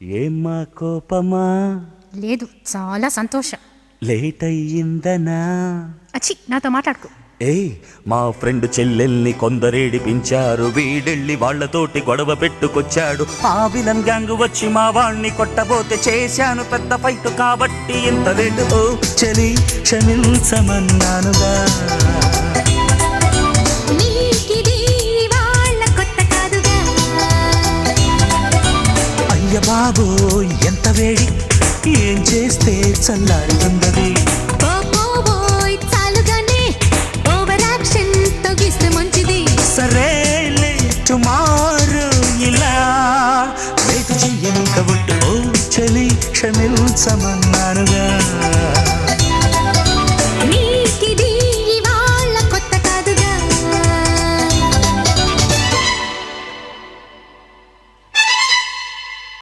ఏమ్మా కోపమా? లేదు, చాలా సంతోషం. లేట్ అయ్యిందనా? అచ్చి, నాతో మాట్లాడుకో. మా ఫ్రెండ్ చెల్లెల్ని కొందరేడిపించారు, వీడెళ్ళి వాళ్లతోటి గొడవ పెట్టుకొచ్చాడు. ఆ విలన్ గ్యాంగ్ వచ్చి మా వాణ్ణి కొట్టబోతే చేశాను పెద్ద ఫైట్, కాబట్టి ఇంత లేటు. ఓ చలి క్షమించమన్నానుగా. అయ్య బాబో ఎంత వేడి, ఏం చేస్తే చల్లారుతుందది. సరేలే టుమారో ఇలా వెయిట్ చెయ్యను కబుట్టు. ఓ చలి క్షమించమన్నానుగా.